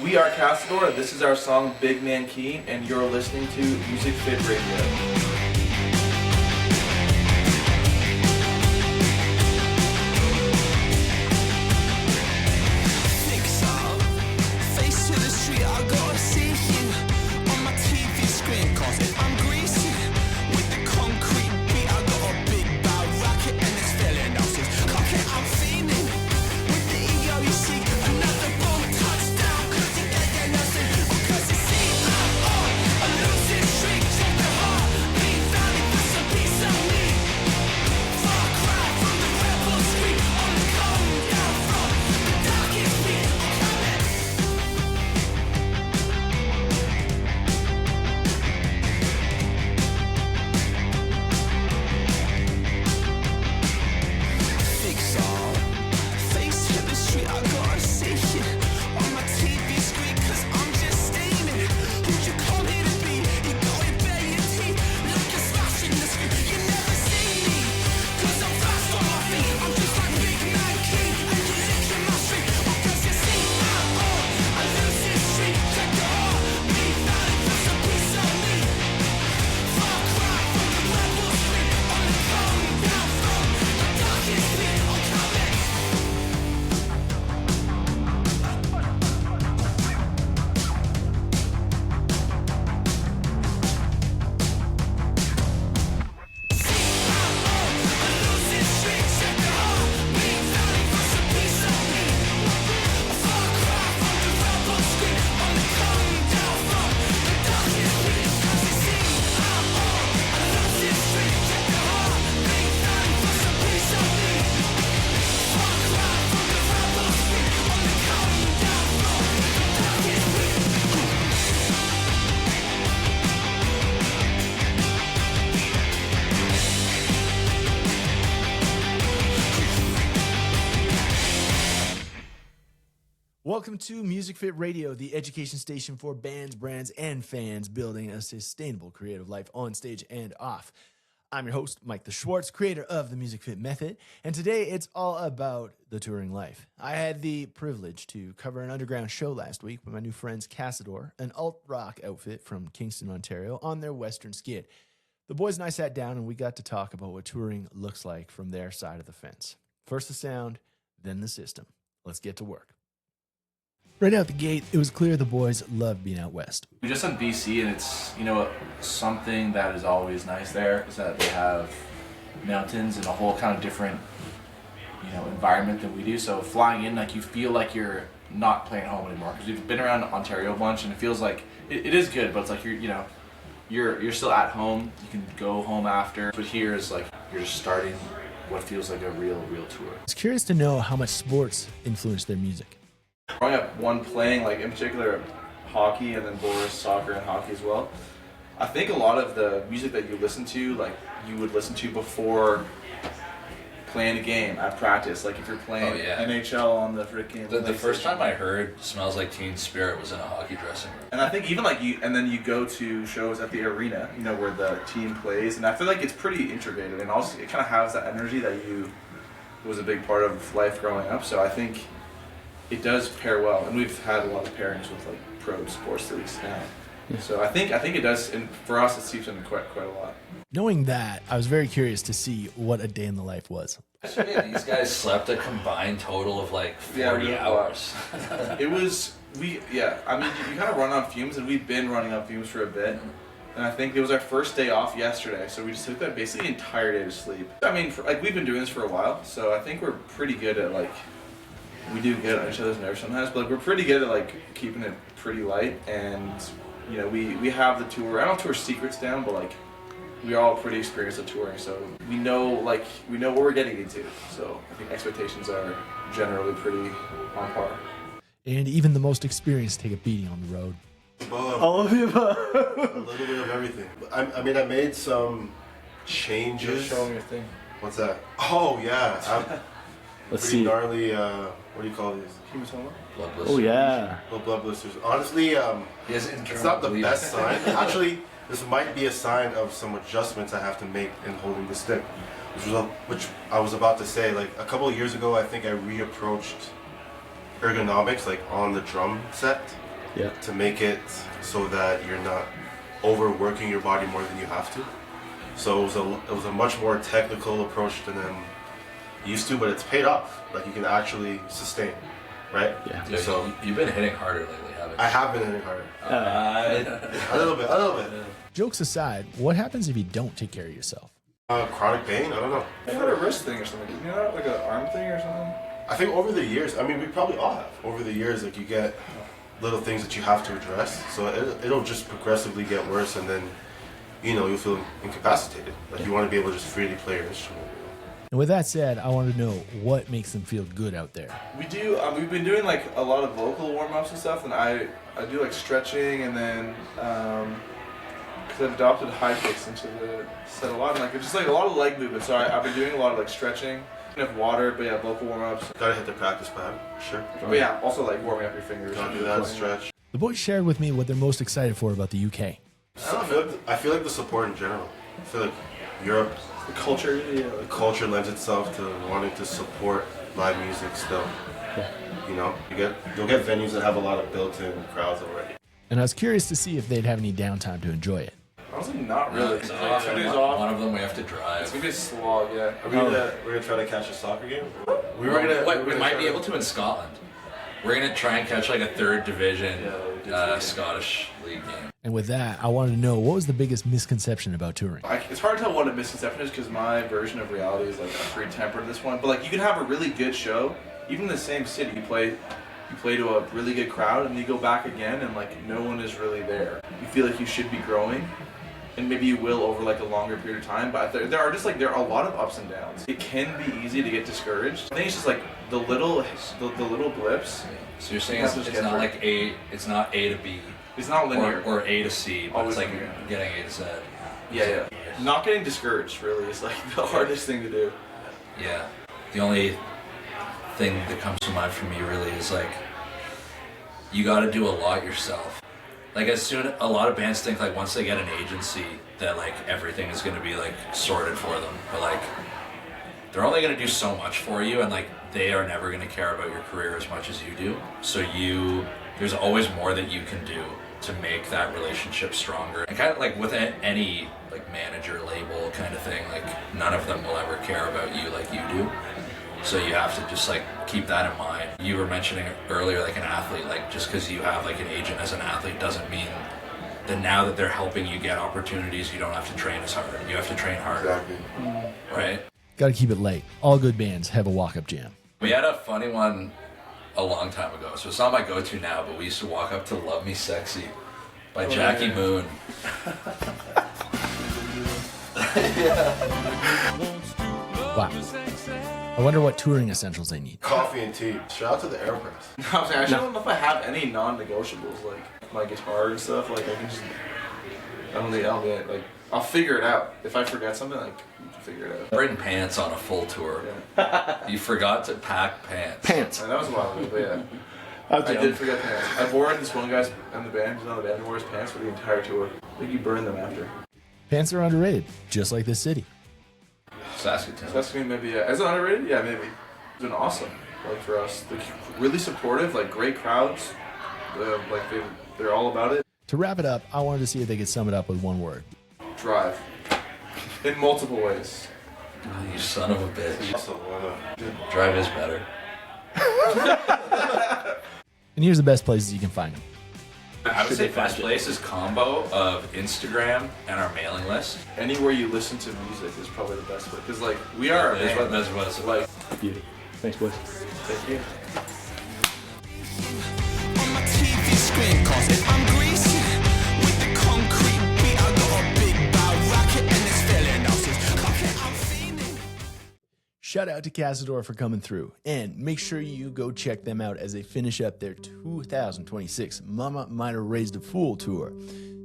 We are Kasador, this is our song Big Man Key, and you're listening to Music Fit Radio. Welcome to Music Fit Radio, the education station for bands, brands, and fans building a sustainable creative life on stage and off. I'm your host, Mike the Schwartz, creator of the Music Fit Method, and today it's all about the touring life. I had the privilege to cover an underground show last week with my new friends Kasador, an alt-rock outfit from Kingston, Ontario, on their western skid. The boys and I sat down and we got to talk about what touring looks like from their side of the fence. First the sound, then the system. Let's get to work. Right out the gate, it was clear the boys loved being out west. We just in BC, and it's, something that is always nice there is that they have mountains and a whole kind of different, environment than we do. So flying in, you feel like you're not playing at home anymore, because we've been around Ontario a bunch, and it feels like it is good, but it's like you're still at home. You can go home after, but here is like you're just starting what feels like a real tour. I was curious to know how much sports influenced their music. Growing up, playing, in particular, hockey, and then Boris, soccer and hockey as well. I think a lot of the music that you listen to, you would listen to before playing a game at practice. If you're playing NHL on the freaking... The first time I heard Smells Like Teen Spirit was in a hockey dressing room. And I think even and then you go to shows at the arena, where the team plays, and I feel like it's pretty integrated, and also it kind of has that energy that was a big part of life growing up, so I think it does pair well, and we've had a lot of pairings with pro sports leagues now. Yeah. So I think it does, and for us it seems in quite a lot. Knowing that, I was very curious to see what a day in the life was. These guys slept a combined total of 40 hours. It was you kind of run on fumes, and we've been running on fumes for a bit. And I think it was our first day off yesterday, so we just took that basically the entire day to sleep. We've been doing this for a while, so I think we're pretty good at we do get on each other's nerves sometimes, but we're pretty good at keeping it pretty light, and we have the tour. I don't tour secrets down, but we're all pretty experienced at touring, so we know what we're getting into. So I think expectations are generally pretty on par. And even the most experienced take a beating on the road. All of the above. A little bit of everything. I made some changes. Just show them your thing. What's that? Oh yeah. Let's see. Gnarly. What do you call these? Hematoma? Blood blisters. Oh yeah. Little blood blisters. Honestly, it's not the best sign. Actually, this might be a sign of some adjustments I have to make in holding the stick, which I was about to say. A couple of years ago, I think I reapproached ergonomics on the drum set. to make it so that you're not overworking your body more than you have to. So it was a much more technical approach than I'm used to, but it's paid off. Like you can actually sustain, right? Yeah. So you've been hitting harder lately, haven't you? I have been hitting harder. A little bit. Jokes aside, what happens if you don't take care of yourself? Chronic pain? I don't know. You had a wrist thing or something. Didn't you have like an arm thing or something? I think over the years, I mean, we probably all have. Over the years, like you get little things that you have to address. So it'll just progressively get worse, and then, you'll feel incapacitated. Like you want to be able to just freely play your instrument. And with that said, I want to know what makes them feel good out there. We do. We've been doing like a lot of vocal warm-ups and stuff, and I do like stretching, and then because I've adopted high kicks into the set a lot, and like it's just like a lot of leg movement. So I've been doing a lot of like stretching, enough water, but yeah, vocal warm-ups. Gotta hit the practice pad, sure. But yeah, also like warming up your fingers. Gotta do that, stretch. The boys shared with me what they're most excited for about the UK. I feel like the support in general. I feel like Europe, The culture, yeah. the culture lends itself to wanting to support live music still. Yeah. You'll get venues that have a lot of built-in crowds already. And I was curious to see if they'd have any downtime to enjoy it. Honestly, not really. No, Like 2 days off. One of them we have to It's drive. gonna be a slog, yeah. Are we gonna try to catch a soccer game? We might be able to in Scotland. We're gonna try and catch like a third division Scottish league game. And with that, I wanted to know, what was the biggest misconception about touring? It's hard to tell what a misconception is because my version of reality is like pretty tempered this one. But like you can have a really good show, even in the same city. You play to a really good crowd, and you go back again, and like no one is really there. You feel like you should be growing, and maybe you will over like a longer period of time. But there are a lot of ups and downs. It can be easy to get discouraged. I think it's just like the little blips. So you're saying it's not like it's not A to B. It's not linear. Or A to C, but Always it's like linear. getting A to Z. Yeah. Not getting discouraged really is like the hardest thing to do. Yeah. The only thing that comes to mind for me really is like you got to do a lot yourself. Like a lot of bands think like once they get an agency that like everything is going to be like sorted for them, but like they're only going to do so much for you, and like they are never going to care about your career as much as you do. So there's always more that you can do to make that relationship stronger. And kind of like with any like manager label kind of thing, like none of them will ever care about you like you do. So you have to just like keep that in mind. You were mentioning earlier like an athlete, like just because you have like an agent as an athlete doesn't mean that now that they're helping you get opportunities, you don't have to train as hard. You have to train harder. Exactly. Right? Gotta keep it light. All good bands have a walk-up jam. We had a funny one a long time ago, so it's not my go-to now, but we used to walk up to Love Me Sexy by Jackie Moon. Wow. I wonder what touring essentials they need. Coffee and tea. Shout out to the AirPress. I actually don't know if I have any non-negotiables like my guitar and stuff. Like I can just, I'll figure it out. If I forget something, like you can figure it out. Bring pants on a full tour. Yeah. You forgot to pack pants. Pants. And that was a while ago, but yeah. I did forget pants. I borrowed this one guy's in the band, who's on the band, who wore his pants for the entire tour. I think you burned them after. Pants are underrated, just like this city. Saskatoon. Saskatoon maybe, yeah. Is it underrated? Yeah, maybe. It's been awesome, like for us. Like really supportive, like great crowds. Like they're all about it. To wrap it up, I wanted to see if they could sum it up with one word. Drive. In multiple ways. Oh, you son of a bitch. Also, Drive is better. And here's the best places you can find them. I would say best place is combo of Instagram and our mailing list. Anywhere you listen to music is probably the best way. Because like we are a band. That's what it's like. Beauty. Thanks, boys. Thank you. On my TV screen, 'cause if I'm greasy with the concrete beat, I got a big bow racket and it's filling us. Okay, I'm feeling. Shout out to Kasador for coming through, and make sure you go check them out as they finish up their 2026 Momma Might've Raised a Fool tour.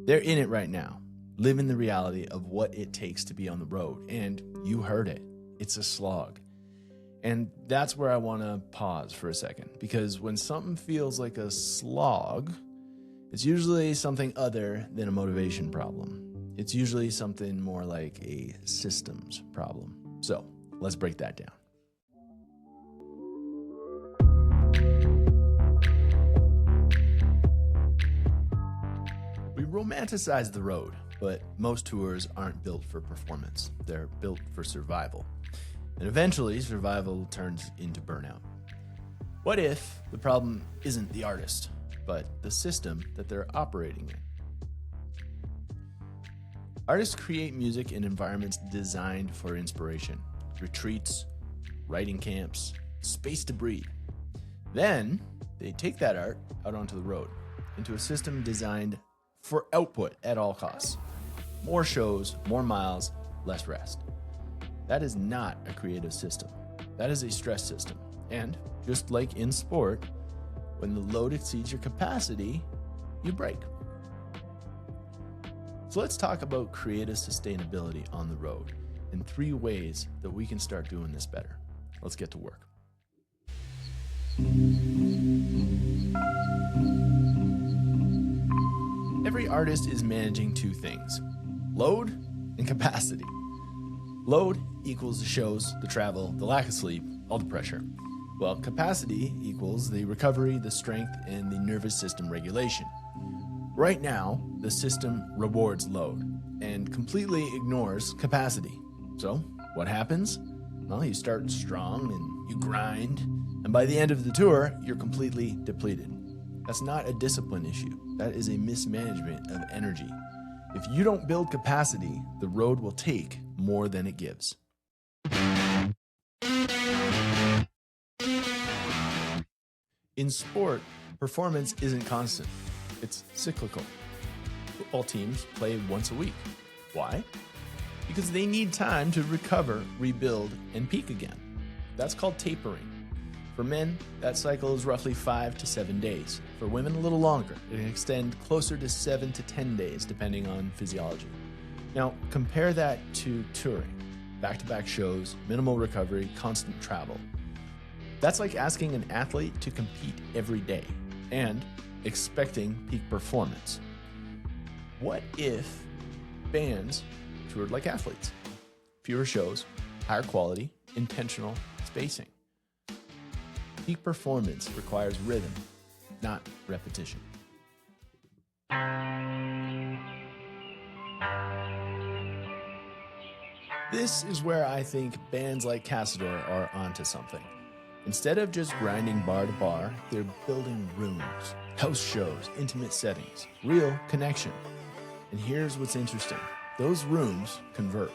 They're in it right now, living the reality of what it takes to be on the road, and you heard it. It's a slog. And that's where I want to pause for a second, because when something feels like a slog, it's usually something other than a motivation problem. It's usually something more like a systems problem. So let's break that down. romanticize the road, but most tours aren't built for performance. They're built for survival. And eventually, survival turns into burnout. What if the problem isn't the artist, but the system that they're operating in? Artists create music in environments designed for inspiration. Retreats, writing camps, space to breathe. Then, they take that art out onto the road, into a system designed for output at all costs. More shows, more miles, less rest. That is not a creative system. That is a stress system. And just like in sport, when the load exceeds your capacity, you break. So let's talk about creative sustainability on the road and 3 ways that we can start doing this better. Let's get to work. Every artist is managing 2 things: load and capacity. Load equals the shows, the travel, the lack of sleep, all the pressure. Well, capacity equals the recovery, the strength, and the nervous system regulation. Right now, the system rewards load and completely ignores capacity. So, what happens? Well, you start strong and you grind, and by the end of the tour, you're completely depleted. That's not a discipline issue. That is a mismanagement of energy. If you don't build capacity, the road will take more than it gives. In sport, performance isn't constant. It's cyclical. Football teams play once a week. Why? Because they need time to recover, rebuild, and peak again. That's called tapering. For men, that cycle is roughly 5 to 7 days. For women, a little longer. It can extend closer to 7 to 10 days, depending on physiology. Now, compare that to touring. Back-to-back shows, minimal recovery, constant travel. That's like asking an athlete to compete every day and expecting peak performance. What if bands toured like athletes? Fewer shows, higher quality, intentional spacing. Peak performance requires rhythm, not repetition. This is where I think bands like Kasador are onto something. Instead of just grinding bar to bar, they're building rooms, house shows, intimate settings, real connection. And here's what's interesting. Those rooms convert.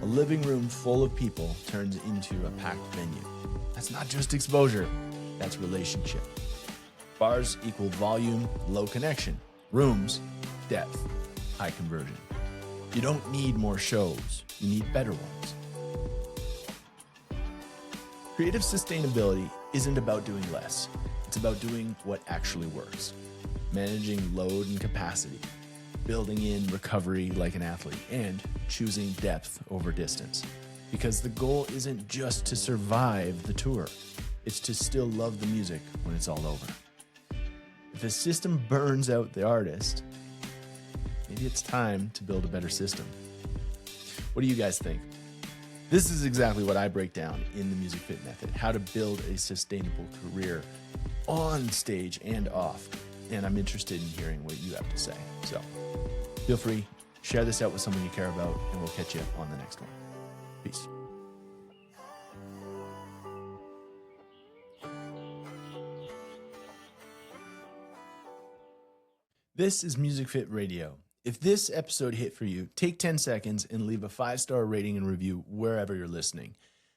A living room full of people turns into a packed venue. That's not just exposure, that's relationship. Bars equal volume, low connection. Rooms, depth, high conversion. You don't need more shows, you need better ones. Creative sustainability isn't about doing less. It's about doing what actually works. Managing load and capacity, building in recovery like an athlete, and choosing depth over distance. Because the goal isn't just to survive the tour, it's to still love the music when it's all over. If a system burns out the artist, maybe it's time to build a better system. What do you guys think? This is exactly what I break down in the Music Fit Method, how to build a sustainable career on stage and off. And I'm interested in hearing what you have to say. So feel free, share this out with someone you care about, and we'll catch you on the next one. Peace. This is Music Fit Radio. If this episode hit for you, take 10 seconds and leave a 5-star rating and review wherever you're listening.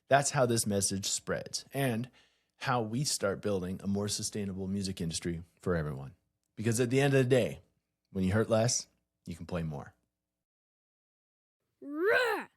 That's how this message spreads and how we start building a more sustainable music industry for everyone. Because at the end of the day, when you hurt less, you can play more. Rah!